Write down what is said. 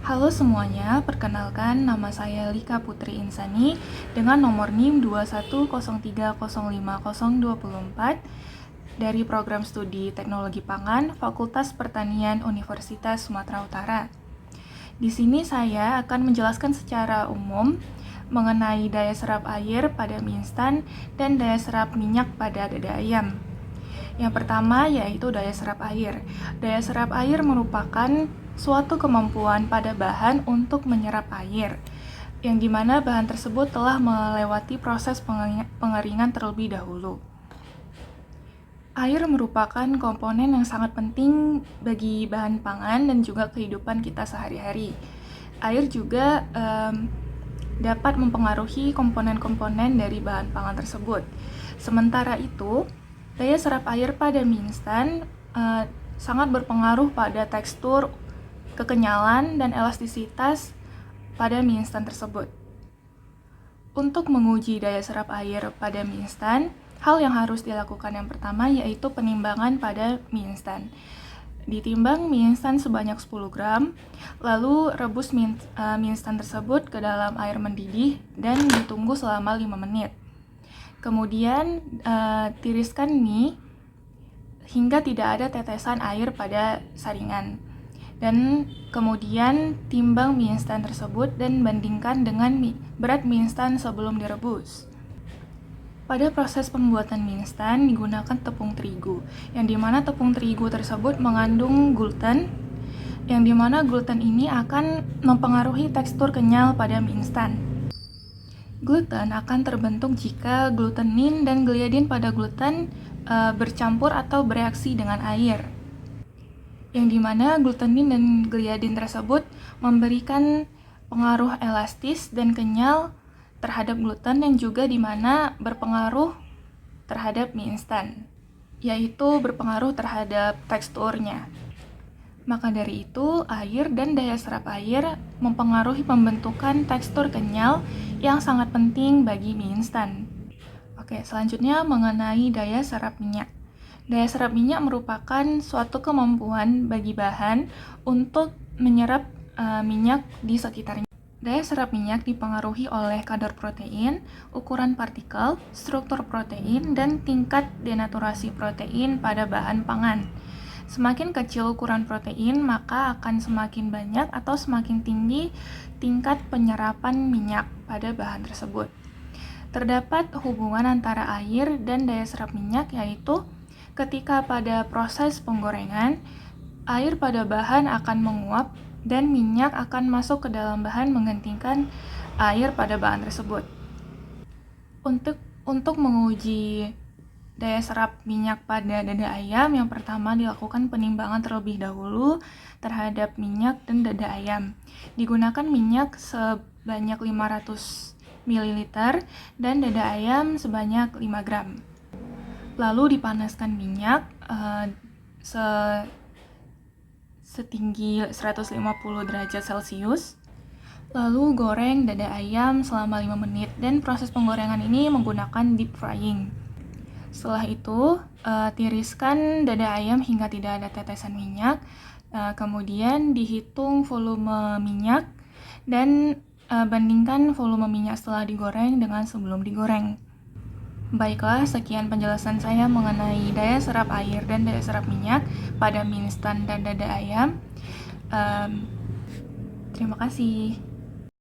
Halo semuanya, perkenalkan nama saya Lika Putri Insani dengan nomor NIM 210305024 dari Program Studi Teknologi Pangan Fakultas Pertanian Universitas Sumatera Utara. Di sini saya akan menjelaskan secara umum mengenai daya serap air pada mie instan dan daya serap minyak pada dada ayam. Yang pertama yaitu daya serap air. Daya serap air merupakan suatu kemampuan pada bahan untuk menyerap air, yang dimana bahan tersebut telah melewati proses pengeringan terlebih dahulu. Air merupakan komponen yang sangat penting bagi bahan pangan dan juga kehidupan kita sehari-hari. Air juga dapat mempengaruhi komponen-komponen dari bahan pangan tersebut. Sementara itu, daya serap air pada mie instan sangat berpengaruh pada tekstur, kekenyalan, dan elastisitas pada mie instan tersebut. Untuk menguji daya serap air pada mie instan, hal yang harus dilakukan yang pertama yaitu penimbangan pada mie instan. Ditimbang mie instan sebanyak 10 gram, lalu rebus mie instan tersebut ke dalam air mendidih dan ditunggu selama 5 menit. Kemudian tiriskan mie hingga tidak ada tetesan air pada saringan. Dan kemudian timbang mie instan tersebut dan bandingkan dengan berat mie instan sebelum direbus. Pada proses pembuatan mie instan digunakan tepung terigu, yang dimana tepung terigu tersebut mengandung gluten, yang dimana gluten ini akan mempengaruhi tekstur kenyal pada mie instan. Gluten akan terbentuk jika glutenin dan gliadin pada gluten bercampur atau bereaksi dengan air, yang dimana glutenin dan gliadin tersebut memberikan pengaruh elastis dan kenyal terhadap gluten yang juga dimana berpengaruh terhadap mie instan, yaitu berpengaruh terhadap teksturnya. Maka dari itu, air dan daya serap air mempengaruhi pembentukan tekstur kenyal yang sangat penting bagi mie instan. Oke, selanjutnya mengenai daya serap minyak. Daya serap minyak merupakan suatu kemampuan bagi bahan untuk menyerap minyak di sekitarnya. Daya serap minyak dipengaruhi oleh kadar protein, ukuran partikel, struktur protein, dan tingkat denaturasi protein pada bahan pangan. Semakin kecil ukuran protein, maka akan semakin banyak atau semakin tinggi tingkat penyerapan minyak pada bahan tersebut. Terdapat hubungan antara air dan daya serap minyak, yaitu ketika pada proses penggorengan, air pada bahan akan menguap dan minyak akan masuk ke dalam bahan menggantikan air pada bahan tersebut. Untuk menguji daya serap minyak pada dada ayam, yang pertama dilakukan penimbangan terlebih dahulu terhadap minyak dan dada ayam. Digunakan minyak sebanyak 500 ml dan dada ayam sebanyak 5 gram. Lalu dipanaskan minyak setinggi 150 derajat Celcius. Lalu goreng dada ayam selama 5 menit dan proses penggorengan ini menggunakan deep frying. Setelah itu, tiriskan dada ayam hingga tidak ada tetesan minyak. Kemudian dihitung volume minyak dan bandingkan volume minyak setelah digoreng dengan sebelum digoreng. Baiklah, sekian penjelasan saya mengenai daya serap air dan daya serap minyak pada mie instan dan dada ayam. Terima kasih.